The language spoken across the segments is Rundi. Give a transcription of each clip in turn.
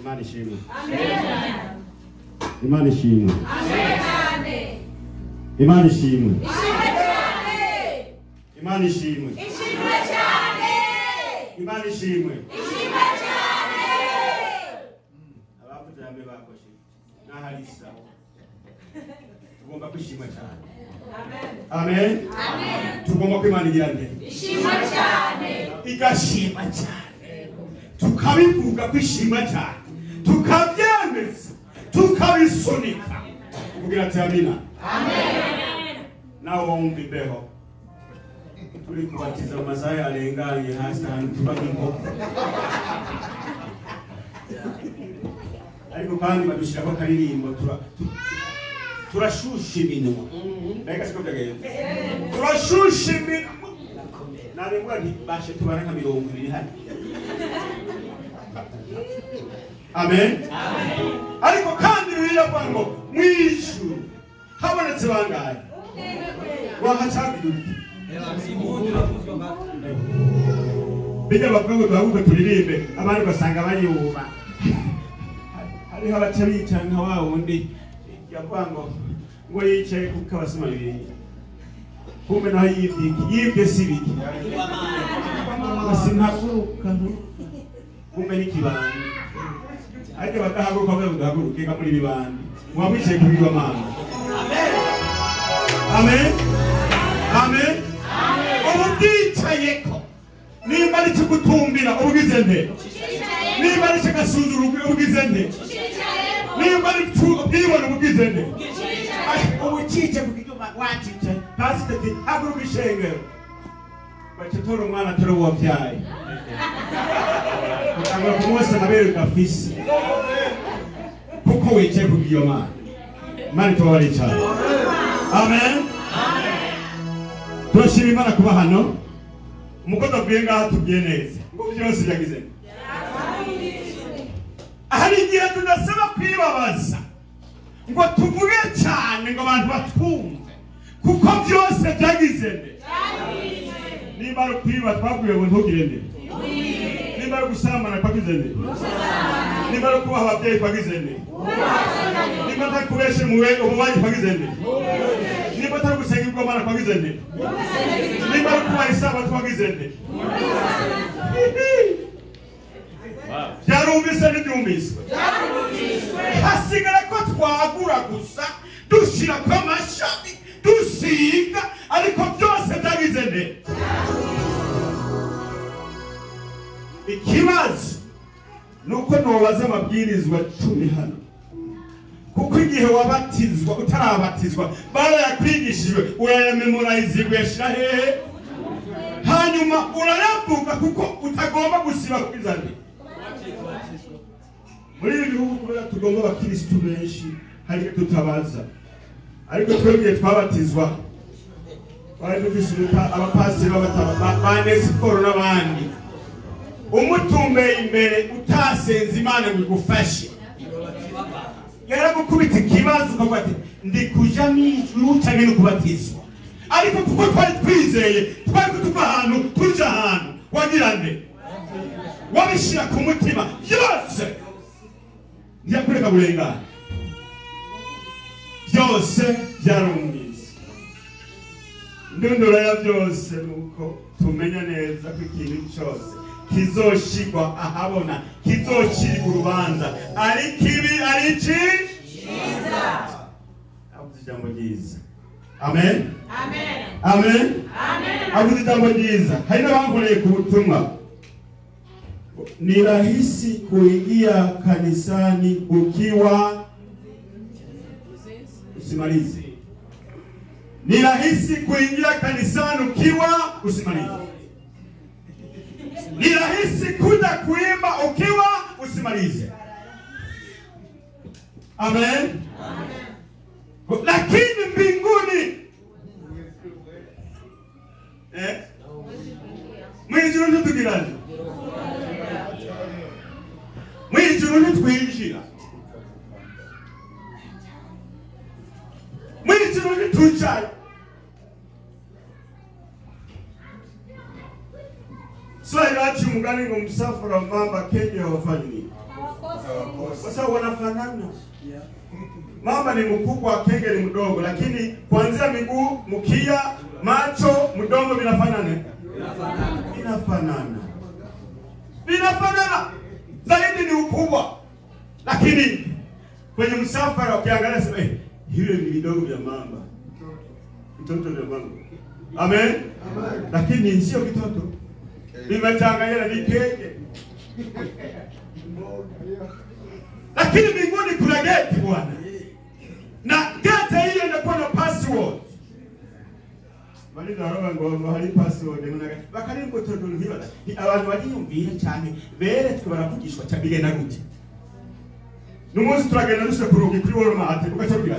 Imana ishimwe. Imana ishimwe. Imana ishimwe. Imana ishimwe. Imana ishimwe. Abavuze hamwe bakoshe naharisa tugomba kwishima cyane. Amen. Tugomba kwimana igirane ishima cyane, igashima cyane, tukabivuga kwishima cyane, tukabyemeza, tukabisunika kugira ati amina. Amen. Nawe wumva imbeho turi kubatiza mu masaha yarenganye hasi ahantu tuba nk'inkoko, ariko kandi badushyiraho akaririmbo turashusha iminwa. Mbega siko byagenda? Turashusha iminwa. Nabibwa nti bashe tubara nka 20 hano. Amen. Ariko kandi biravuga ngo mwishu habonetse bangaye wahacabidurike. Bijya bakubwo bavuga turirimbe abandi basanga bayuba. Hariho abacabica nka wa wundi yavuga ngo yicaye ku kabasima bibiri kumbe naho yibye sibiki basinhaguruka kumbe n'ikibandi ariko bakahaguruka bagahaguruka ega muri bibandi mwabwicaye kubirwa mana. Amen. Amen. Ubwicayeko nimba ari kugutumbira ubwize nte, nimba ari gasuzurugwe ubwize nte, nimba ari ubwibona ubwize nte, ubucice bw'ijuma wacice pasiteti haguruka ishengero bacitora umwana atari uwabyaye ukangura kumwose amabere gafise kuko wicaye kubw'iyo mana. Imana itubabare cyane. Amen. Turashima Imana kuba hano. Umukozi avuye ngaha tubwiye neza ngo byose byagize. Hari igihe tudasaba kwibabaza ngo tuvuge cyane ngo abantu batwumve kuko byose byagize nde. Niba ari kwiba twabwiye ngo ntugire nde, niba ari gusambana twagize nde, niba ari kubaha ababyeyi twagize nde, niba atari kubeshe ububanyi twagize nde, niba atari gusenga ibigomana twagize nde, niba ari kubaha isabato twagize nde. Byarumvise n'ibyumviswe, hasigara ko twagura gusa dushira kwa mashami dusiga ariko byose byagize nde. Ikibazo nuko nobaza amabwirizwa 10 hano kuko igihe wabatizwa utarabatizwa barayakwigishijwe urayamemorize ugashira hehe hanyuma urayavuga kuko utagomba gusiba kwizana. Muri ibi bihugu kubera tugomba abakristo benshi hari tutabaza, ariko twebwe twabatizwa bari dufisuruka abapasiteri b'abanesiporo n'abandi umutumbeye imbere utasenze Imana ngo igufashe yaragukubita ikibazo ukavuga ati ndi kuja mw'ijuru cyangwa no kubatizwa, ariko kuko twari twizeye twari kutuva ahantu tuja ahantu wagira nde wabishira ku mutima byose ntiyakureka burengana, byose byarumvise. Ndundura ya byose nuko tumenya neza ko ikintu cyose kizoshigwa ahabona, kizoshirwa urubanza ari kibi ari cyiza. Avuze ijambo ryiza. Amen. Amen. Amen. Amen. Avuze ijambo ryiza. Hari n'abankoreye ku butumwa. Ni rahisi kuingia kanisani ukiwa usimalize. Ni rahisi kuingia kanisani ukiwa usimalize. Ni rahisi kuja kuimba ukiwa usimalize. Amen. Amen. Lakini mbinguni mwijuru ntitugirane, mwijuru ntitwinjira, mwijuru ntitucaye. Swahili wachi umugani ngo msafara mamba Kenya wafanya nini? Sasa wanafanana. Mama ni mkubwa, kenge ni mdogo, lakini kuanzia miguu, mkia, macho, mdomo vinafanana. Vinafanana. Zaidi ni ukubwa. Lakini kwenye msafara ukiangalia sema hile ni vidogo vya mama. Mtoto vya mama. Amen. Lakini sio kitoto. Vimechanganyana ni kenge. Lakini mbinguni kuna gate bwana. Na gate hiyo inakuwa na password. Bali ndaroba ngo hari password n'aga. Bakarimbo todo ntiba. Abantu bariyumvira cyane bere twaravugishwa cyabige na gute. Numunsi turagenda dushe kuruga kuri woro mahate ukacabwira.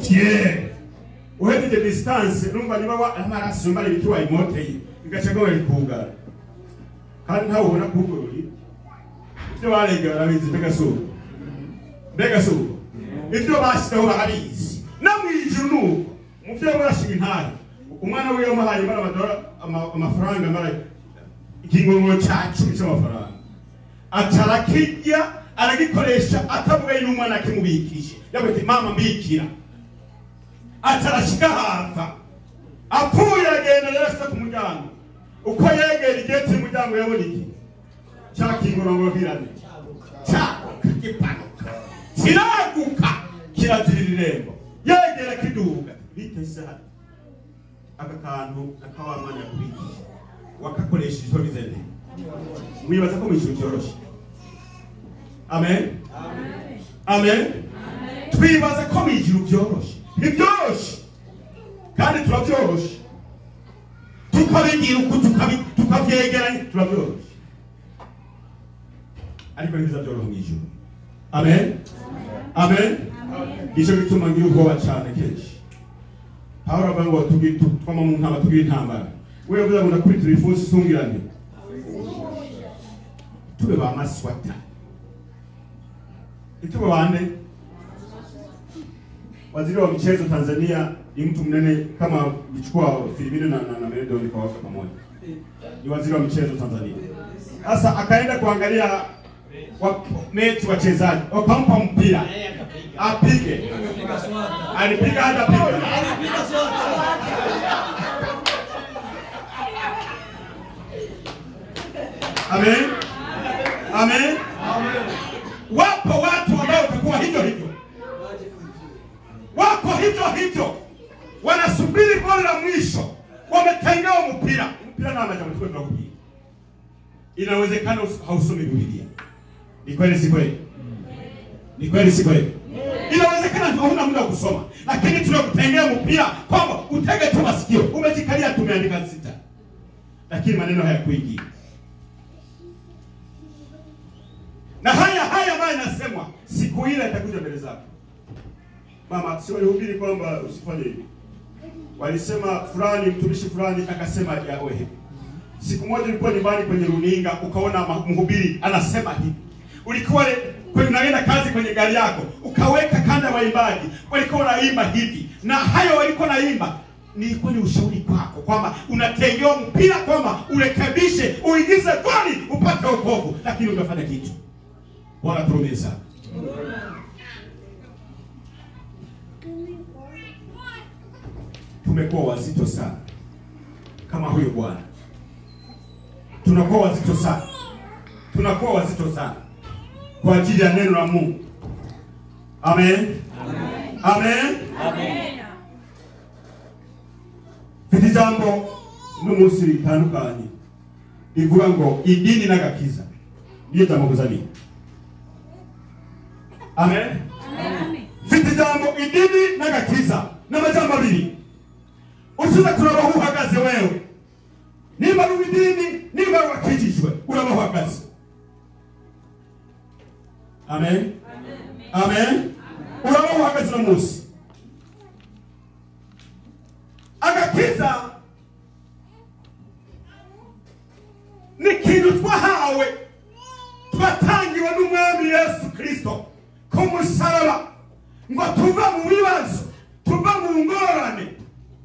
Tie. Uhejeje distance numva niba wa amaraso mbari bikiwa imoteye. Igacaga wari kugara. Kandi ntawe ubona kugorori. Ibyo barega barabizi mbega suko ibyo bashyizeho barabizi namwijuru nuko muvyo barashiga intare umwana wiwe amahaye mara amafaranga mara ikingororo cyacu cy'amafaranga atarakijya aragikoresha atavuga y'umwana akimubikije yabete mama mbikira atarashika hafa apfuye agenda rero ku muryango uko yegera igeti mu muryango yabona iki cyakingororo birane kipanuka kiraguka kirazirira yegera kiduga bitese hano akakantu akawamanya kubiki wakakoresha icyo bizende mwibaza ko mwisho cyoroshe. Amen. Twibaza ko mwijuru byoroshe nibyoroshe kandi turabyoroshe tukabigira uko tukavyegeranye turabyoroshe ariko ntiza byoroha mwijuru. Amen. Icyo bituma ngira ubwoba cyane kenshi. Pawulo avuga ngo twama mu ntama tugira intambara. Wewe uvuga ngo kuri telephone sungirane. Tube ba maswata. Ituwe bande. Waziri wa michezo Tanzania ni mtu mnene kama kuchukua Filipino na Melody kwa waka pamoja. Ni waziri wa michezo Tanzania. Sasa akaenda kuangalia mechi wachezaji wakampa mpira apige alipiga hata piga Amen. Wapo watu ambao watakuwa hivyo wako hivyo wanasubiri goli la mwisho wametengewa mpira na anaja mtu kwa kupiga. Inawezekana hausomi Biblia. Ni kweli si kweli? Inawezekana hauna muda wa kusoma, lakini tunakutengea mpira kwamba utege tu masikio. Umejikalia tumeandika sita. Lakini maneno hayakuingia. Na haya ambayo inasemwa siku ile itakuja mbele zako. Mama, si walihubiri kwamba usifanye hivi. Walisema fulani mtumishi fulani akasema ya wewe. Siku moja nilikuwa nyumbani kwenye runinga ukaona mhubiri anasema hivi. Ulikuwa unaenda kazi kwenye gari yako ukaweka kanda waimbaji walikuwa wanaimba hivi na hayo walikuwa naimba nilikuwa ni ushauri kwako kwamba unatengewa mpira kwamba urekebishe uingize goli upate wokovu, lakini umefanya kitu. Bwana promesa. Tumekuwa wazito sana kama huyo bwana. Tunakuwa wazito sana kwa ajili ya neno la Mungu. Amen. Fiti jambo n'umunsi bitandukanye ivuga ngo idini n'agakiza niyo jambo kuzani. Amen. Fiti jambo idini n'agakiza n'amajambo abiri usuza kurabaho uhagaze wewe. Nimba n'idini nimba wakijijwe urabaho uhagaze. Amen. Urabaho uhagaze no munsi. Agakiza ni kintu twahawe twatangiwe n'umwami Yesu Kristo ku musaraba ngo tuva mu bibazo, tuva mu ngorane,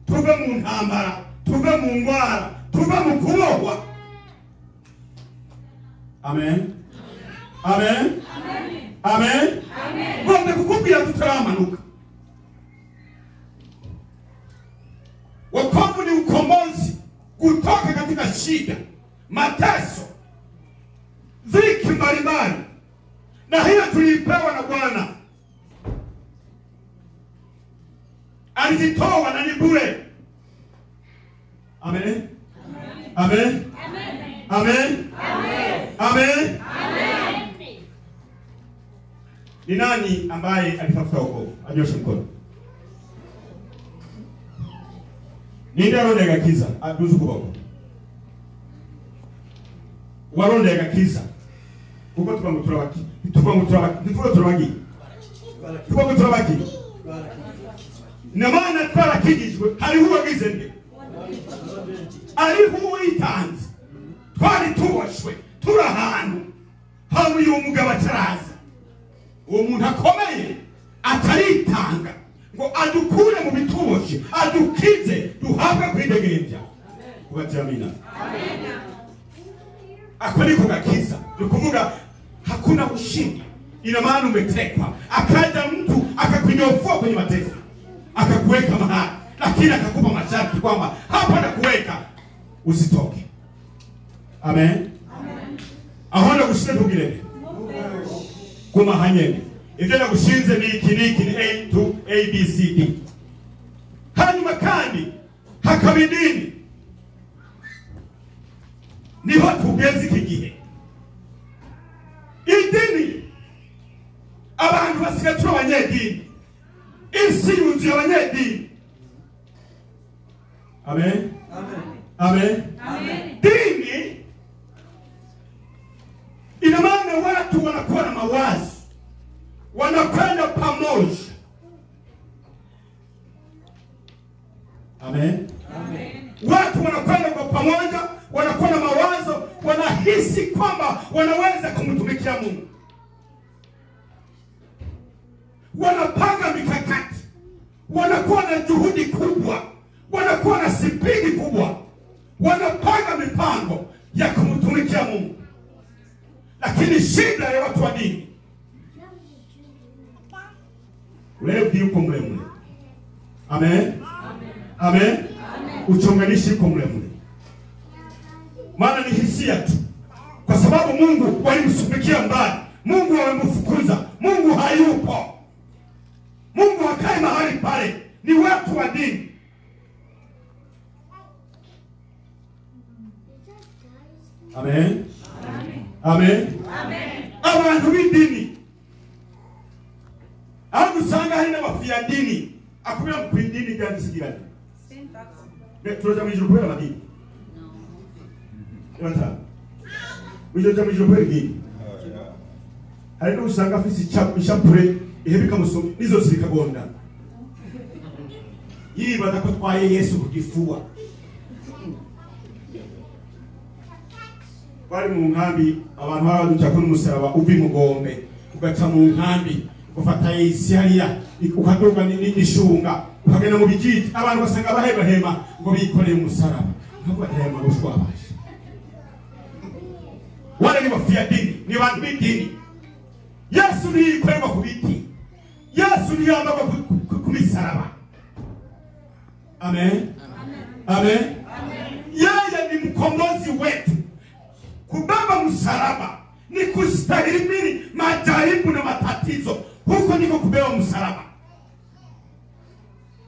tuva mu ntambara, tuva mu ngwara, tuva mu kubohwa. Amen. Amen. Amen. Ngombe kukubwira tutaramanuka. Wokovu ni ukombozi kutoka katika shida, mateso, dhiki mbalimbali. Na hiyo tulipewa na Bwana. Alijitoa na ni bure. Amen. Amen. Amen. Amen. Ni nani ambaye alitafuta wokovu? Anyoshe mkono. Ninde arondega kiza? Aduzu kuboko. Warondega kiza. Kuko tubamuturabaki. Tubamuturabaki. Namana twarakigijwe hari huwa gizende. Ari huwa itanze. Twari tuboshwe turahantu. Hamu y'umugabo ataraza. Uwo muntu akomeye ataritanga ngo adukure mu bituboshe, adukize duhabwe kwidegembya. Kubajamina. Amen. Akoniko gakiza. Nikuvuga hakuna ushindi. Ina maana umetekwa. Akaja mtu akakunyofua kwenye mateso. Akakuweka mahali. Lakini akakupa masharti kwamba hapa na kuweka usitoke. Amen. Ahona gushite tugirene. Kuma hanyene. Ivyo nagushinze ni iki ni A to A B C D. Hanyuma kandi hakabidini. Niho tugeze iki gihe. Idini abantu basigatura abanyedini. Isi yuzuye abanyedini. Amen. Amen. Amen. Dini ina maana watu wanakuwa na mawazo, wanakwenda pamoja. Amen. Amen. Watu wanakwenda kwa pamoja, wanakuwa na mawazo, wanahisi kwamba wanaweza kumtumikia Mungu. Wanapanga mikakati, wanakuwa na juhudi kubwa, wanakuwa na spidi kubwa, wanapanga mipango ya kumtumikia Mungu. Lakini shida ya watu wa dini, ulevi yuko mle mle. Amen. Amen. Uchonganishi yuko mle mle. Maana ni hisia tu. Kwa sababu Mungu walimsubikia mbali. Mungu wamemfukuza. Mungu hayupo. Mungu hakai mahali pale. Ni watu wa dini. Amen. Amen. Amen. Abantu b'idini. Aho usanga hari n'abafia dini. Akubira mu kwidini ryandikiranye. Turoja mu ijuru kubera madini. Wata. Wijoja mu ijuru kubera dini. Hari no usanga afise ichapure ihebika musomyi nizo zirikagonda. Yibaza ko twaye Yesu kugifua. Bari mu nkambi abantu baraduca ko n'umusaraba uvi mu gombe ugaca mu nkambi ufata isi hariya ukaduga n'ishunga ukagenda mu bijiji abantu basanga bahema ngo bikoreye umusaraba ntabwo bahema gushwabasha. Wale ni bafia dini, ni bantu b'idini. Yesu ni yikorerwa ku biti, Yesu ni yambagwa ku misaraba. Amen. Amen. Yeye ni mkombozi wetu. Kubeba msalaba ni kustahimili majaribu na matatizo. Huko niko kubeba msalaba.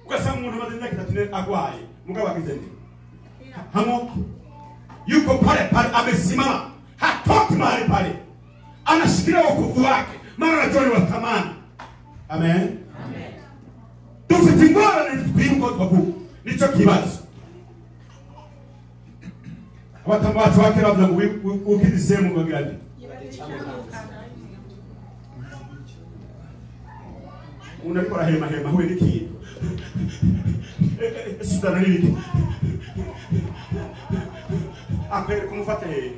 Ukasema umuntu mazina kitatune agwaye mugabo akizende. Hamoki. Yuko pale amesimama. Hatoki mahali pale. Anashikilia wokovu wake. Maana anajua wa thamani. Amen. Amen. Tusitingora ni tukiimko kwa nicho kibazo. Watamba watu wake labda ukidisemu magadi. Unakora hema huwe ni kitu. Sudana ni kitu. Akwere kumufata yeye.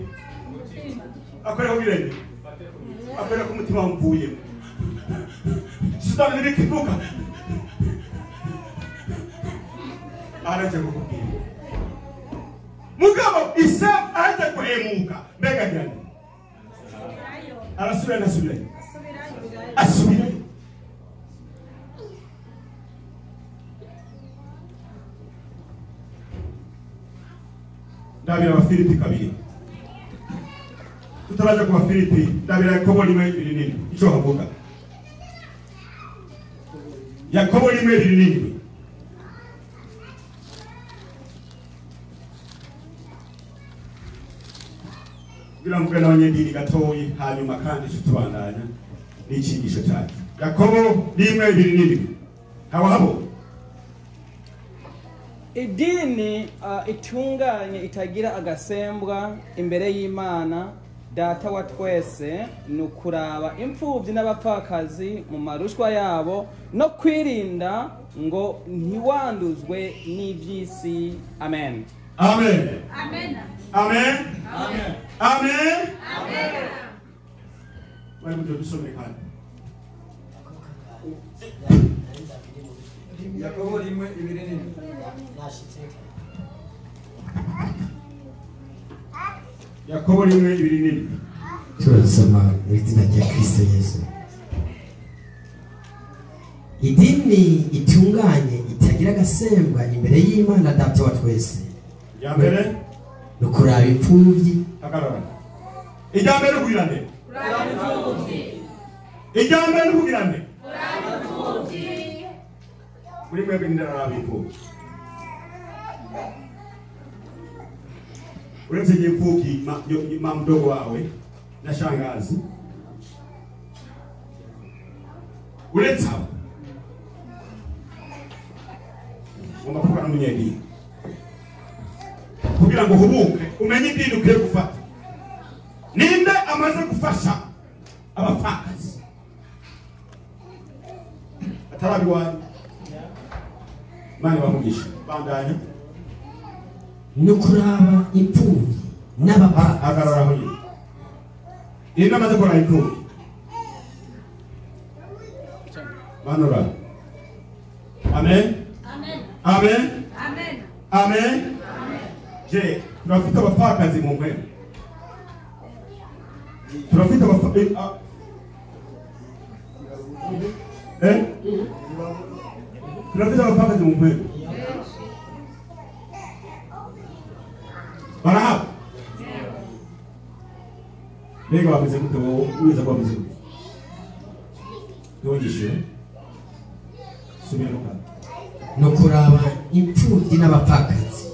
Akwere ubirende. Akwere kumutima mvuye. Sudana ni kivuka. Araje kukubwira. Mugabo Isam aje kuhemuka mbega gani? arasubira asubira ndabira abafilipi kabiri tutaraja ku bafilipi ndabira Yakobo 1:7 ico havuga Yakobo 1:7 biramvuga n'abanyedini gatoyi hanyuma kandi tutubandanya n'icyigisho cyacu Yakobo 1:7 hawabo idini itunganye itagira agasembwa imbere y'Imana data wa twese nukuraba imfubyi n'abapfakazi mu marushwa yabo no kwirinda ngo ntiwanduzwe n'iby'isi. Amen. Amen. Amen. Amen. Amen. Amen. Amen. Why would you so make Yakobo 1:7 Yakobo 1:7 turasoma mu izina rya Kristo Yesu. Idini itunganye itagira agasembwa imbere y'Imana data wa twese yambere no kuraba imfubyi akarora ijambere kugirane ijambere kugirane muri mwebwe ndara imfubyi uretse imfubyi mdogo wawe na shangazi uretse abo umakubana n'umunyedini kugira ngo hubuke umenye idini ukwiye gufata ninde amaze gufasha abapfakazi atarabiwani mani bamugisha bandanya no kuraba imfubyi n'abapfakazi agarora aho nyine ninde amaze kuraba imfubyi manura amen amen Amen. amen je turafite abapfakazi mu mpwemu turafite abapfakazi turafite abapfakazi mu mpwemu barahaba mbega bameze gute wowe wiza ko bameze gute ntiwogishire subira mu kanwa no kuraba imfubyi n'abapfakazi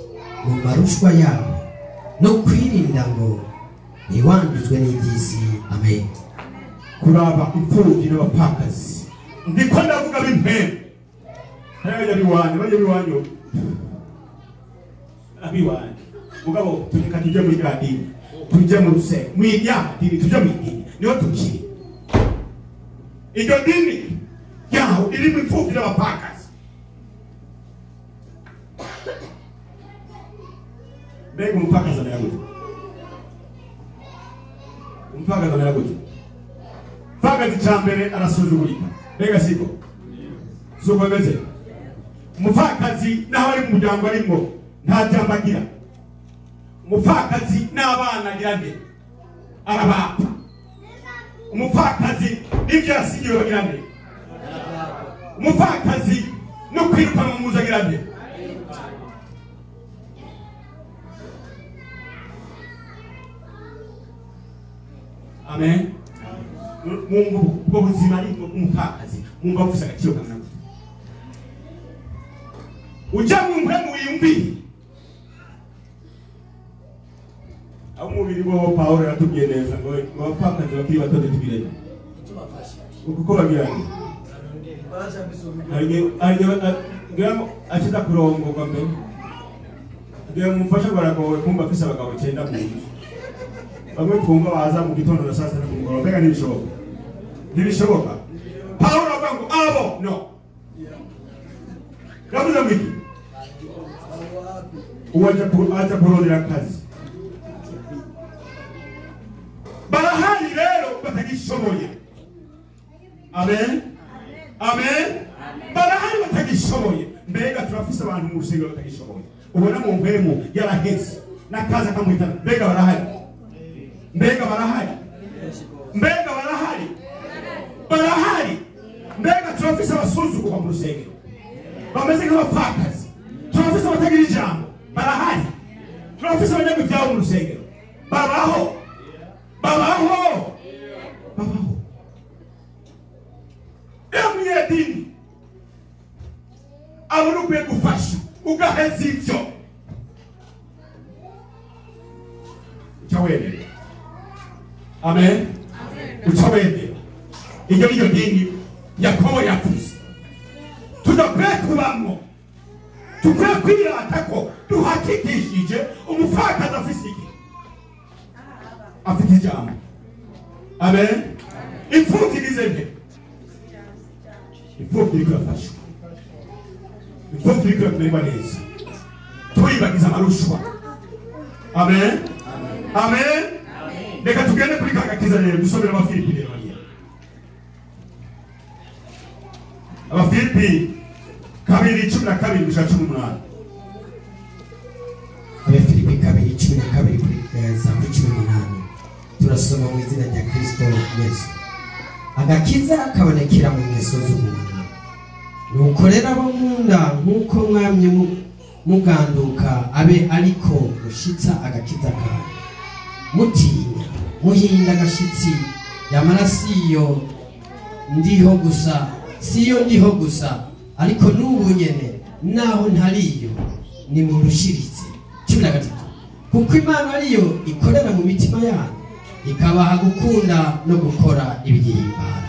mu marushwa yabo no kwirinda ngo ntiwanduzwe n'iby'isi. Amen. kuraba imfubyi n'abapfakazi ndiko ndavuga b'impembe hariya biwanyu abiwanyu mugabo tureka tujye muri gandini tujye mu rusengero mw'idini tujye mu idini niho tukiri iryo dini yaho irimo imfubyi n'abapfakazi mbega umupfakazi amera gute umupfakazi amera gute umupfakazi cya mbere arasuzugurika mbega siko suko bimeze umupfakazi n'aho ari mu muryango arimo nta jambo agira umupfakazi n'abana agira nde arabapfa umupfakazi n'ibyo yasigiwe bagira nde umupfakazi no kwirukanwa mu muzi agira nde amen mungu ubwo buzima ari umupfakazi mumva bufise agaciro kangana ujya mu mpemu wiyumviye aho umubiri wo Pawulo yatubwiye neza ngo abapfakazi bakiri bato tubirebe kuko bagiranye ariko achiza kurongorwa mbere ngiye mufasha baragowe kumva afise abagabo 9 mu nzu bamwe twumva baza mu gitondo na saa 7 kumugoroba mbega ntibishoboka Pawulo avuga ngo abo no yavuze ngo iki uwaje kurondera akazi barahari rero batagishoboye amen amen barahari batagishoboye mbega turafise abantu mu rusengero batagishoboye ubona mu mpemu yaraheze n'akazi akamuhitana mbega barahari mbega barahari turafise abasuzugurwa mu rusengero bameze nk'abapfakazi, turafise abatagira ijambo barahari, turafise abanyagivyabo mu rusengero babaho. Iyo munyedini abona ukwiye gufasha ugaheza ivyo uca wemera. Amen. Uca wemera. Iryo niyo dini Yakobo yavuze tudakwiye kubamwo. Tukwiye kwirata ko duhakikishije umupfakazi afise iki, afite ijambo. Amen. Imfuvyi nizende, imfuvyi iriko irafashwa, imfuvyi iriko iramererwa neza, tuyibagiza amarushwa. Amen. Amen. Reka tugende kuri kagakiza rero dusomera Abafilipi rero bariya. Abafilipi 2:12-18. Abafilipi 2:12-18 turasoma mu izina rya Kristo Yesu. Agakiza kabonekera mu ngeso z'umuntu, nuko rero abo nkunda nk'uko mwamye muganduka abe ariko mushitsa agakiza kawe, mutinya muhinda agashitsi, yamara siyo ndiho gusa ariko n'ubu nyene naho ntariyo nimurushiritse. 13 kuko Imana ariyo ikorera mu mitima yanyu ikabaha gukunda no gukora ibihimbara,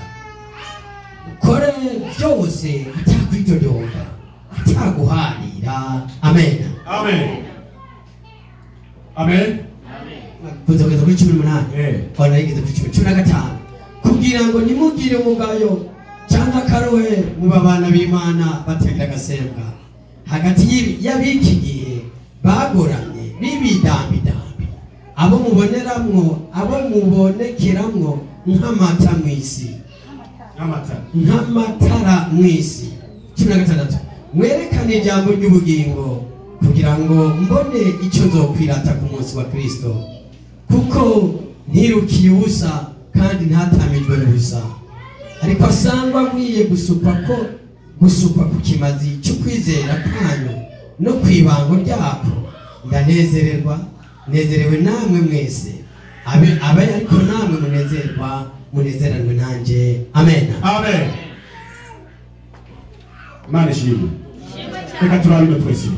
ukore byose atakwidodonga ataguharira. Amen. Amen. Amen. Kuzogeza kuri 18 ona yigeze kuri 15 kugira ngo nimugire umugayo cyangwa karohe mu babana b'Imana batagira agasembwa hagati y'abiki gihe bagoramye bibidambidambi, abo mubonekeramwo nk'amata mw'isi, nk'amatara mw'isi. 16 mwerekane ijambo ry'ubugingo kugira ngo mbone icyo nzokwirata ku munsi wa Kristo, kuko ntirukiye ubusa kandi ntatamijwe n'ubusa, ariko asangwa nkwiye gusukwa ku kimazi cyo kwizera kwanyu no kwibango ryako. Nezerewe namwe mwese, abe ariko namwe munezeranwe nanje. Amen. Amen. Imana ishimwe. Reka turabine twese.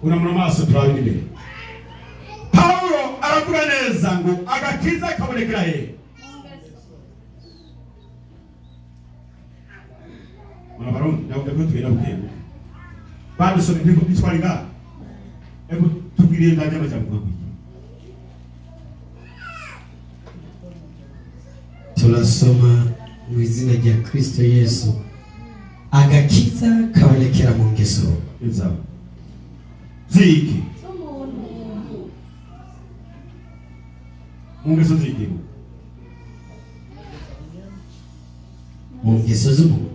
Uramura amaso turabine imbere. Paulo aravuga neza ngo agakiza kabonekera he? Murabarundi ndavuga ko tugenda bukeye. Badusome bitwariga. Ego tugiriye ndaje amajambo. Turasoma mu izina rya Kristo Yesu. Agakiza kabonekera mu ngeso ziki. Mu ngeso ziki. Mu ngeso z'umuntu.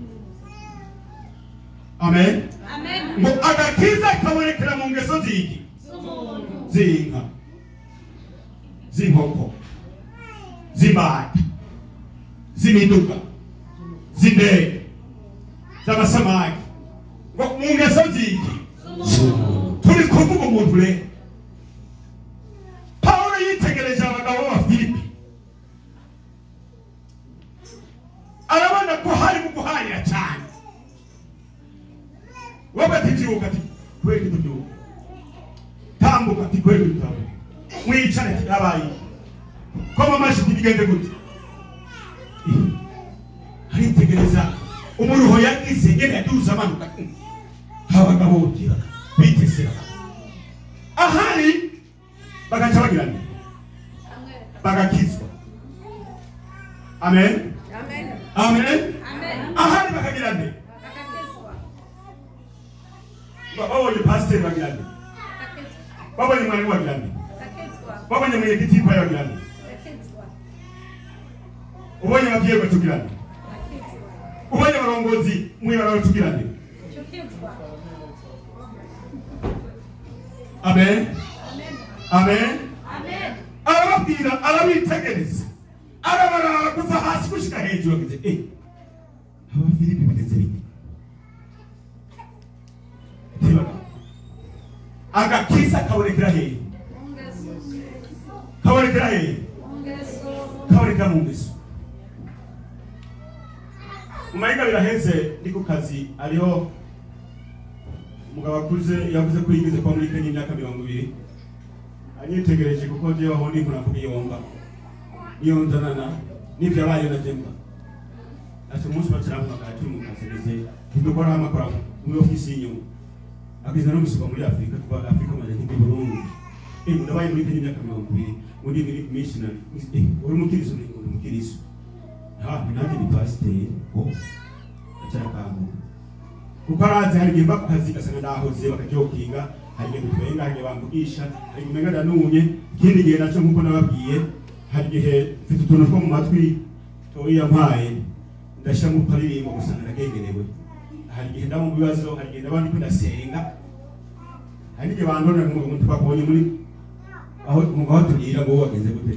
Amen. Ngo agakiza kabonekera mu ngeso ziki. Zinka, zinkoko, z'imbata, z'imiduga, z'indege, z'amasamaki. Ngo mu ngeso ziki turi kuvuga umuntu rero. Paulo yitegereje abagabo b'Abafilipi arabona ko hari mu guharira cyane. Wabativyuka ati kweli tubyuka, tambuka ati kweli tutambuka, mwicare ati abaye koma amashi kigenze gute. Haritegereza umuruho yagize ngene yaduza amanuka abagabo botira bitesera ahari bagaca bagirana bagakizwa. Amen. Amen. Amen. Ahari bakagirana babonye pasiteri bagirane, babonye mwarimu bagirane, babonye mwenyekiti w'ipaya bagirane, ubonye ababyeyi batugirane, ubonye abarongozi mwibara batugirane. Amen. Amen. Arababwira, arabitegereza arabaraba kuva hasi gushika hejuru ageze abafilipi bigenze bite agakiza kabonekera hehe kabonekera hehe kabonekera mu ngeso umayiga biraheze ndi ku kazi ariho umugabo akuze yavuze ko yigeze kwa muri Kenya imyaka 20 anyitegereje kuko je waho ndi nkuna kubiyomba niyo nzanana nivyo abaye na jemba ati umunsi bakiravuga ati mu kazi ndikora amakora mu ofisi y'inyuma agize no gusuka muri Afrika kuva Afrika maje ndi Burundi ndabaye muri Kenya imyaka 20 muri missionary uri mukiriso ni mukiriso nanjye ni pasiteri acyarakangu kuko arazi hari igihe mba ku kazi gasanga ndahoze bakajokinga hari igihe gutwenga hari igihe bamvugisha hari igihe ndanunye ikindi gihe nacyo nk'uko nababwiye hari igihe mfite utuntu two mu matwi toyi yampaye ndashyiramo utaririmbo gusanga ndagengerewe hari igihe ndaba mu bibazo hari igihe ndaba ndiko ndasenga hari n'igihe bandonera umuntu twakubonye muri aho umugabo tugira ngo wagenze gute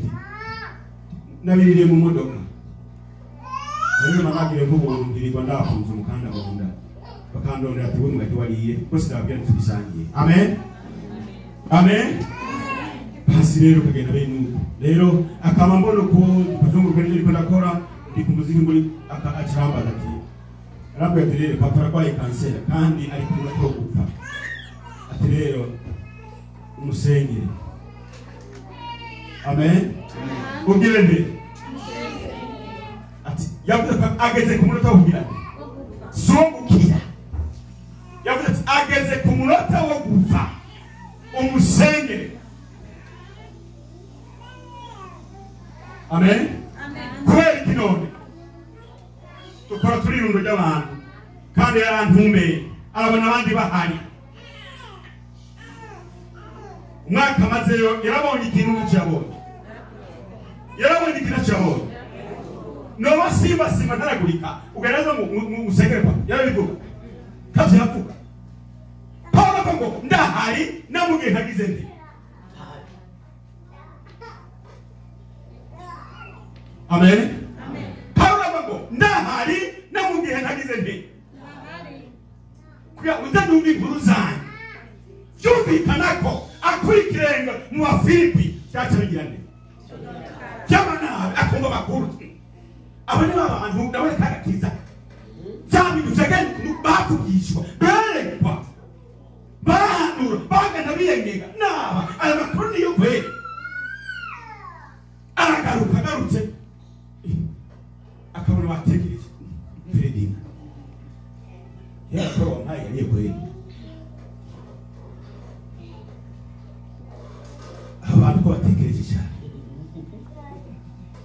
nabiririye mu modoka Nani managire nk'ubuntu ndirirwa ndafunze umukanda munda bakandondera ati we mugati wariye kose ndababwira tubisangiye amen amen basi rero kagenda bene rero akaba mbona ko kuzunguruka n'ibyo ndakora ndi ku muziki muri akacirambaza ati arabwira ati rero papa arwaye kanseri kandi ari ku muto gupfa ati rero umusengere amen ubwire nde yavuze ko ageze ku munota wo kugira zungukira yavuze ati ageze ku munota wo gupfa umusengere amen kubera iki none dukora turi irundo ry'abantu kandi yarantumbeye arabona abandi bahari umwaka mazeyo yarabonye ikintu cyabonye yarabonye ikintu cyabonye no simba ntaragurika ugaragaza mu usengere yarabivuga kavye yavuga Paulo ngo ndahari namugiye ntagize nde amen Paulo ngo ndahari namugiye ntagize nde kuya uzandumbi inkuru zanyu byumvikanako akurikirenga mu Bafilipi cyacabigirane cyamanabe akumva bakuru abane abantu ndabona kagakiza cyabintu cyagenda bakugishwa berekwa bahanura bagana biyengega naba aya makuru niyo kweli agarutse akabona batekereje Fredina yakora ntaye niyo kweli abantu ko batekereje cyane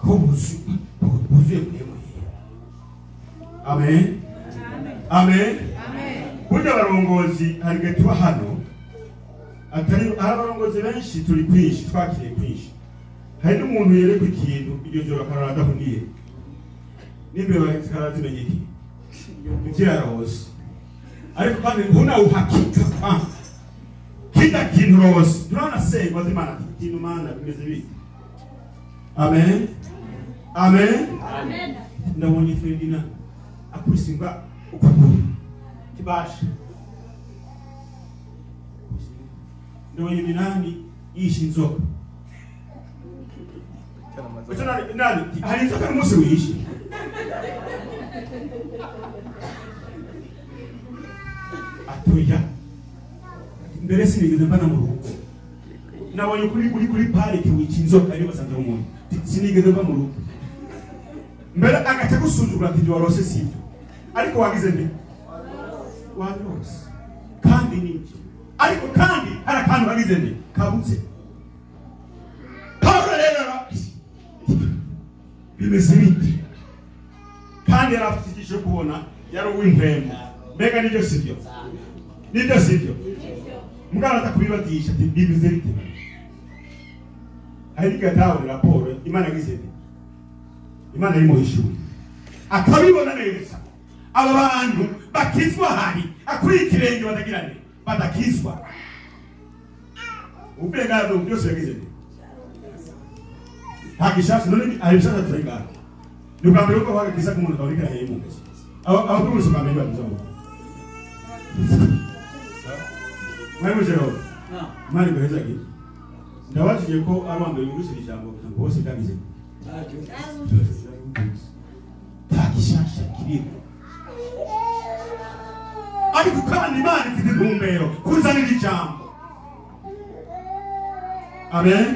ko buzuye amen amen burya barongozi hari igihe tuba hano atari abarongozi benshi turi kwinshi twakiriye kwinshi hari n'umuntu yerekwa ikintu iryo joro akarara adahuniye n'imbeba zikarazimenye iki ivyarose ariko kandi huna uhakika kila kintu rose tunaona sei wazimana kintu maana bimeze biki amen amen amen ndabonye Fredina akusimba ukuguru kibasha ndabonye binani yishi inzoka nani hari inzoka n'umunsi wishi atoya mbere sinigeze mbana mu rugo nabonye kuri parike wici inzoka ari basanze umuntu sinigeze mba mu rugo mbere agace gusuzugura ati warose sibyo ariko wagize nde warose kandi niki ariko kandi hari akantu wagize nde kabutse Paulo rero bimeze biti kandi yarafite kubona yari uw'impembo mbega nibyo sibyo mugana atakubibatisha ati bimeze bite hari gatawe raporo Imana yagize nde Imana irimo ishuri akabibona neza aba bantu bakizwa hari akurikirenge badagirane badakizwa ubwengano byose yagize nde Hakishasha none alishasha turenga. Nukambere uko wake kisa kumuntu kawurika hemu. Aho kumuso kambere bamuzo. Mari mujero. Mari goheza ki. Ndabajije ko arwambaye ngusira ijambo ngo bose kagize. Hakishasha kiriko. Ariko kandi Imana ifite intumbero kuzanira ijambo. Amen.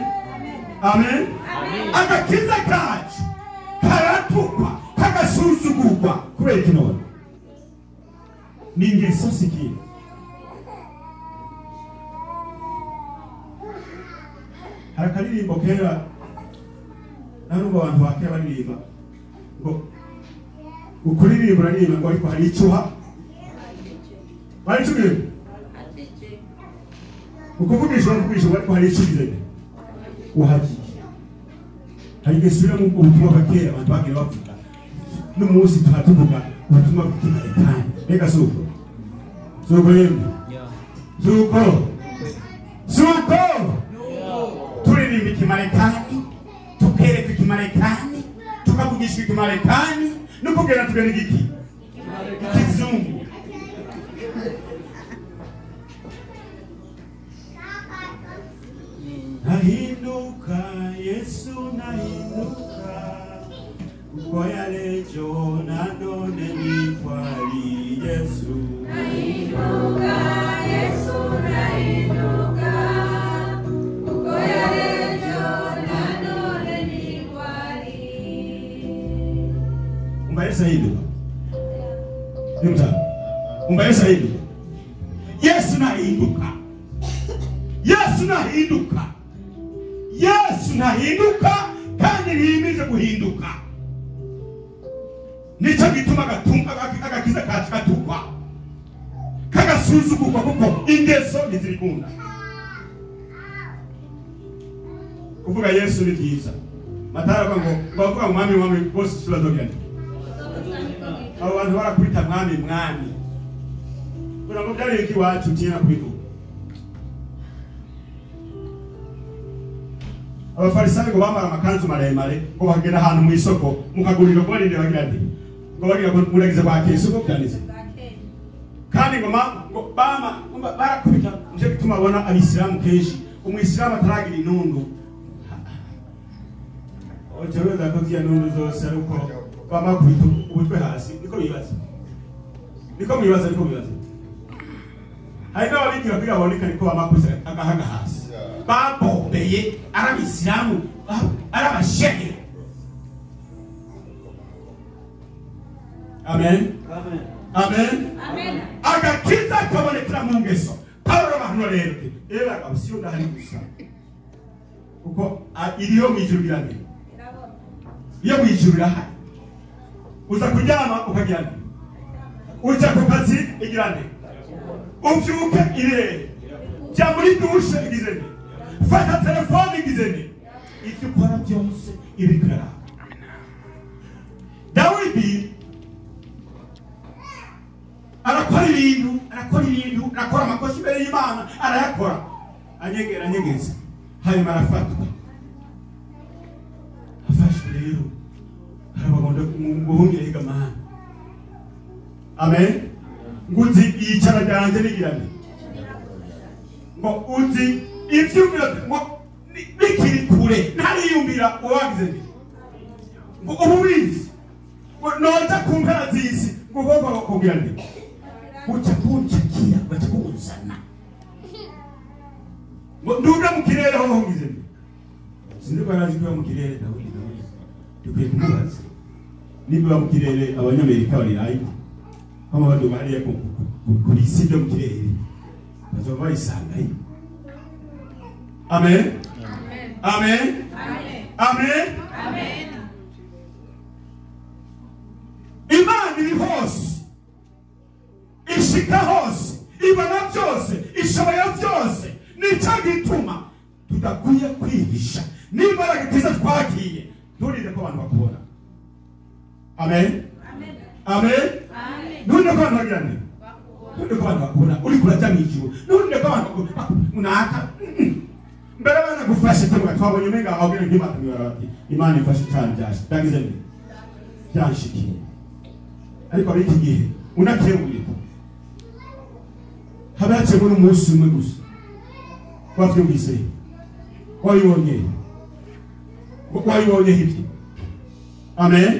Amen. Agakiza kacu karatukwa kagasuzugurwa kubera kinone. Ni ingeso sikiri. Harakaririmbo kera narumva abantu bakera baririmba ngo ukuririmba uraririmba ngo ariko hari icuha bari cumire ukuvugisha ariko hari icuha uhagiye hari gesubira mu butumwa bakera abantu bagira bavuga n'umunsi tuhatuvuga ubutumwa bw'Imana reka suko yemwe suko turirimba ikimarekani tukereka ikimarekani tukavugisha ikimarekani no kugera tugera igiki ikizungu. Nahinduka Yesu nahinduka uko yalejo nanone ni kwali Yesu. Nahinduka Yesu nahinduka uko yalejo nanone ni kwali. Umbaesa hinduka nimta umbaesa hinduka Yesu nahinduka Yesu nahinduka Yesu nahinduka kandi ntiyimije guhinduka. Nicyo gituma agakiza kacu katukwa kagasuzugurwa kuko ingeso ntizirikunda. Kuvuga Yesu ni byiza. Matara ngo bavuga mwami bose tubazogenda. Abo bantu barakwita mwami. Kuna ngo byari iki wacu tinya kubivuga. Abafarisayo ngo bambara amakanzu maremare ngo bagenda ahantu mu isoko mukagurira ko barinde bagira ati ngo bagira ngo muragize kwa Yesu ko byanditse kandi ngo barakubita nje bituma abona abisilamu kenshi umwisilamu ataragira inundu ojewe ndakoziya nundu zose ariko bamakubita ubutwe hasi niko bibaza hari n'ababigira kugira baboneka niko bamakuze agahaga hasi babombeye arabisilamu arabashehe. Amen. Agakiza kabonekera mu ngeso Paulo bahano rero era kabisiyo ndahari gusa kuko iriyo mwijuru birane iyo mwijuru rahari uza kuryama ukagirana uja ku kazi igirane ubyuke irere jya muri dushe igizene fata telefone igizene icyo ukora byose ibikora. Dawidi arakora ibintu arakora amakosa imbere y'Imana arayakora anyegeza hanyuma arafatwa afashwe rero arabagomba guhungira higamana. Amen. Nguzi yicara ryanjye nigirane ngo uzi ivyumvira ngo bikiri kure ntariyumvira uwagize ngo ububizi ngo noza ku mpera z'isi ngo gogo kugira ndi ucakuncakia batakuzana ngo nduga mu kirere ho ngize sindi barazi ko mu kirere Dawidi dukwiye kumubaza niba mu kirere abanyamerika bari rayi kama bado bari kuri sida mu kirere bazoba isangaye. Amen. Imana iri hose ishika hose ibona byose ishoboye byose nicyo gituma tudakwiye kwihisha n'imbaraga kiza twagiye nturinde ko abantu bakubona. Amen. Nturinde ko abantu bagirane nturinde ko abantu bakubona uri kurajya mu ijuru nturinde ko abantu unaka mbere bana gufasha tuvuga twabonye umenga aho bino nk'imana bati Imana ifashe cyane byagize nti byanshikiye ariko ari iki gihe unakebuye habace muri umunsi umwe gusa wavyumvise wayibonye hivi amen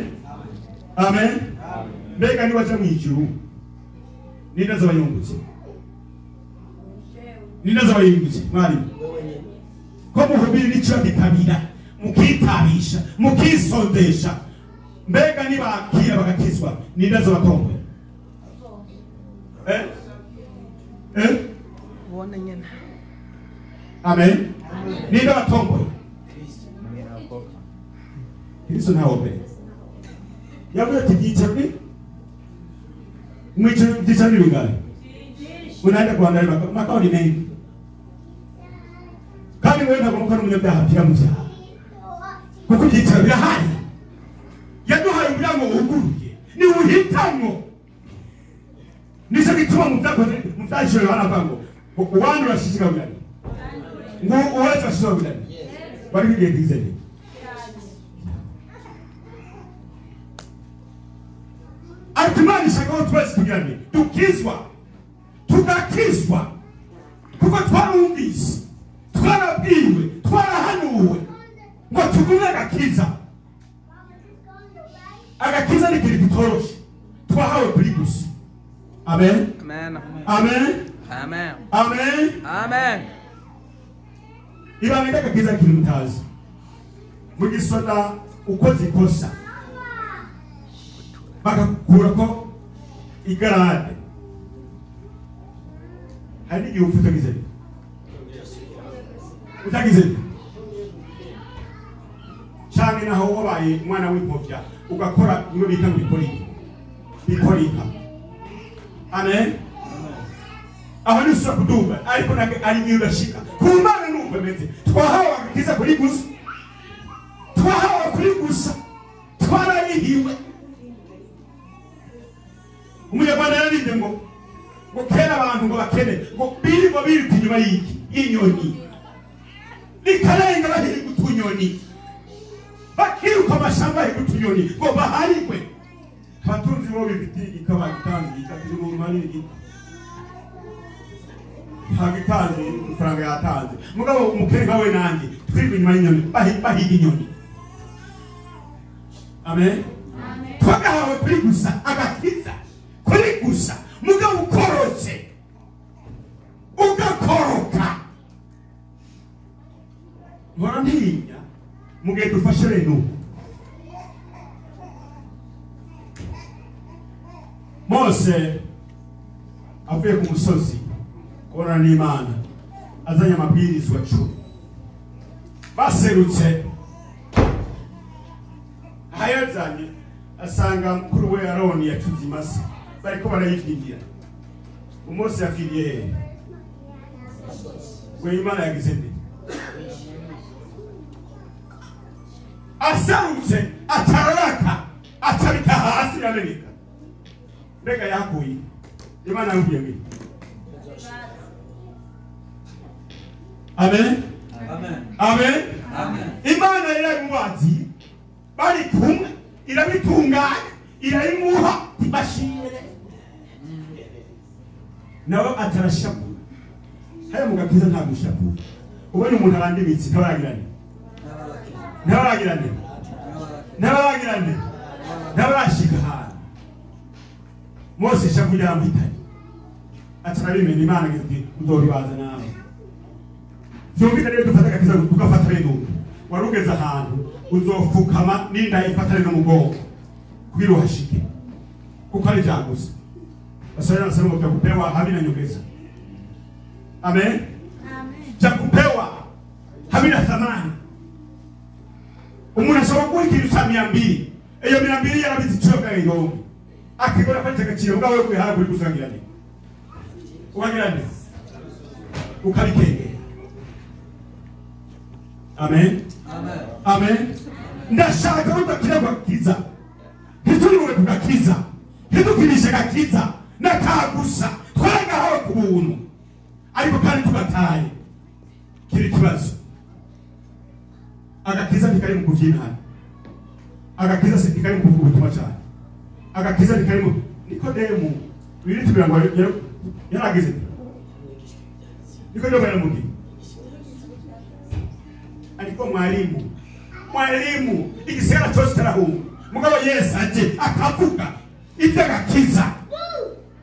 amen mbega ni waje mu ijuru nindaza bayungutse mwari ko muhubiri n'icyo bikabira mukitabisha mukisondesha mbega nibakira bagakizwa nindaza batomwe ubona nyene amen ninda batomwe Kristo ntawo be yavuye ati byicari mwico byicari bingana unaenda kuangalia makao ni mengi kandi wewe ntagomuka n'umunyabyaha pia mu byaha kuko byicari birahari yaduhaye umuryango wuguruye ni uhitamo nico gituma mu byashoye hanavango uwandu urashishika bulani ngo uwaza ashishika bulani bari bigiye kwizera Atumani shaka twese tugirane tukizwa tugakizwa kuko twarumvise twarabwiwe twarahanuwe ngo tugume agakiza ni kiri gitoroshe twahawe kuri gusa amen amen amen amen amen amen ibanga agakiza kiri mutazi mu gisoda ukoze ikosa bagakura ko igarade hari igihe utagize cyane naho wabaye umwana w'impfuvya ugakora iyo bita ngo bikorika amen aho ni sura kuduga ariko ari ngiye urashika ku Mana numva meze twahawe agakiza kuri gusa twarayihiwe umunyarwanda yarinde ngo kera abantu ngo bakene ngo biri inyuma y'inyoni nikarenga bahiri gutunyoni bakiruka amashamba bahiri gutunyoni ngo baharikwe abatunzi bo bifiti ikaba gitanzi ikatiri mu manini hagitanzi ifaranga yatanze mugabo umukene nkawe nanjye twirirwa inyuma y'inyoni bahiga inyoni amen twagahawe kuri gusa agakiza kuri gusa mugabo ukorotse ugakoroka nkora ntinya mugihe dufashe reno Mose avuye ku musozi kubonana n'Imana azanye amabwirizwa 10 baserutse hayazanye asanga mukuru we Aroni yacuze imasa bariko barayivingira Mose yafiriye we Imana yagize nde asarutse atararaka atabita hasi yameneka mbega yakuye Imana yamubwiye ngi amen amen amen Imana yaramubazi bari kumwe irabitunganya irayimuha tibashire nawe atarashakura haya mugakiza nta gushakura ubone umuntu abandi imitsi ntabaragirane ntabarashika hano Mose shakugira amwitanye atarabimena Imana ngiti uzoribaza nawe vyumvita rero dufata agakiza tugafata rero warugeze ahantu uzofukama ninda ifatane n'umugongo kugira uhashike kuko ari byagusa basara nasema ngo kupewa habina nyongeza amen cha kupewa habina thamani umuntu ashobora kugira ikintu 200 iyo 200 yarabizicoka iyo akigora kwateka agaciro ngawe kwihaha kuri gusangirane ubagirane ukabikenge amen amen ndashaka utakira gakiza hituriwe kugakiza hidukirisha gakiza nakagusa twagaho ku buntu ariko kandi tubataye kiri kibazo agakiza ntikari mu kuvyinana, agakiza ntikari mu kuvuga ubutumwa cyane, agakiza ntikari mu Nikodemu biri tubira ngo yaragize Nikodemu yaramubwiye ariko mwalimu igisera cyose tarahunga mugabo Yesu aje akavuga iby'agakiza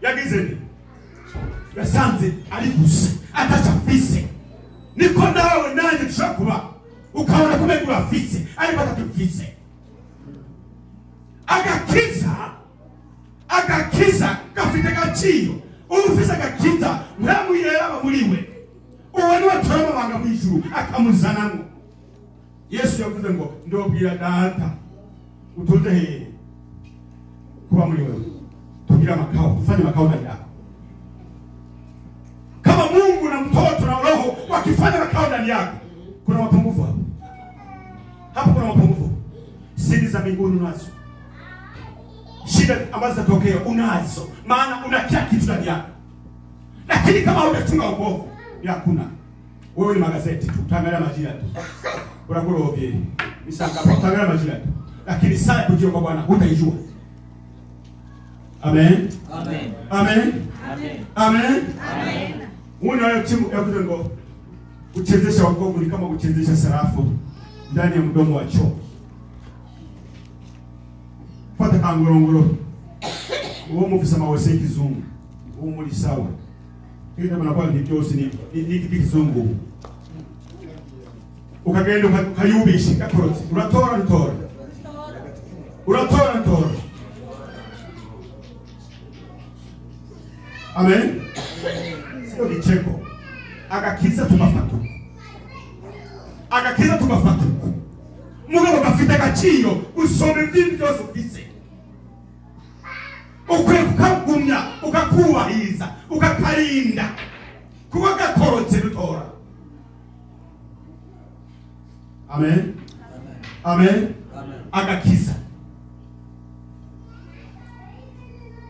yagize nti yasanze ari gusa atacafise niko nawe nanjye dushaka kuba ukabona kumenya urafise ariko atatufise. Agakiza gafite agaciro. Ufise agakiza mwamuyera aba muri we uwo niwe atora amabanga mu ijuru akamuzanamo. Yesu yavuze ngo ndobwira data utuze hehe kuba muri wewe tugira makao tufanye makao ndani yako. Kama Mungu na mtoto na roho wakifanya makao ndani yako kuna mapungufu hapo. Hapo kuna mapungufu. Siri za mbinguni unazo. Shida ambazo zitatokea unazo. Maana una kila kitu ndani yako. Lakini kama hujachunga wokovu hakuna. Wewe ni magazeti tu, utaangalia majira tu. Unakula ovye. Misanga utaangalia majira tu. Lakini saa kujua kwa Bwana hutaijua. Amen. Amen. Amen. Amen. Amen. Amen. Mwana wa timu ya kutengo kuchezesha wokovu ni kama kuchezesha sarafu ndani ya mdomo wa choo. Fata kangorongoro. Uwo mufisa mawese kizungu. Uwo muri sawa. Kile mnakuwa ni byose ni kizungu. Ukagenda ukayubisha gakorotse. Uratora. Amen. Sio kicheko. Agakiza tubafata. Mugabo gafite agaciro usome byinshi byose ufise. Ukwiye kukagumya ukakubahiza ukakarinda kuba gakorotse rutora. Amen. Agakiza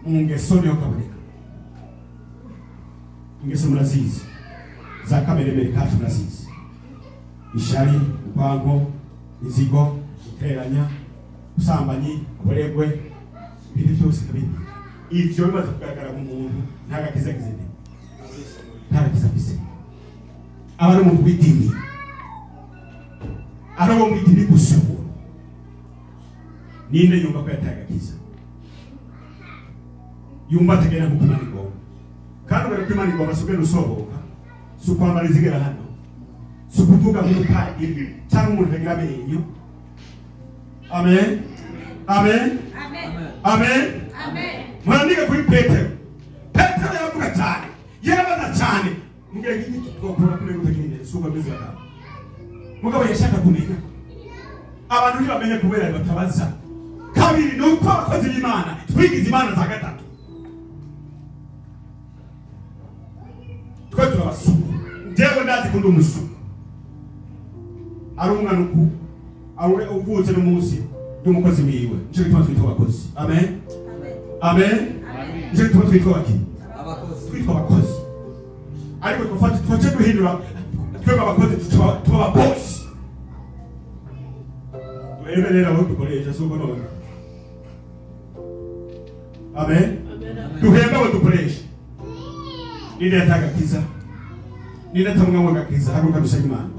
mungeso niyo kaboneka. Ingeso murazizi za kameremere kacu murazizi. Ishari, ubango, izigo, iteranya, usambanyi, uburegwe, ibintu byose kabiri. Ivyo bimaze kugaragara mu muntu ntagakiza kizende. Ntagakiza bise. Abari mu bidini. Arabo mu bidini gusubo. Ninde yumva ko yatagakiza. Yumva tegera mu kumaniko. Kandi bari kumaniko basuke nusohoka. Sukwambara izigera hano. Sukuvuga mu padiri cyangwa umuntu agira amenyo. Amen. Mwandika kuri Petero yavuga cyane yarabaza cyane mugihe giti twokora kuri guteganya suba meze aka mugabo yashaka kumenya abantu ntibamenye kubera batabaza kabiri nuko abakozi b'Imana twigize Imana za gatatu twe turabasuka ndewe ndazi kundi umusuka ari umwana uku ari uvutse no munsi y'umukozi wiwe cyo bitwa twitwa abakozi. Amen. Nje twitwa baki twitwa abakozi ariko twafata twaje duhindura twebwe abakozi tuba boss. Tuemerera aho dukoresha suko none. Amen. Duhemba aho dukoresha ninde yatagakiza ninde atamwe agakiza haguruka dusenge Imana.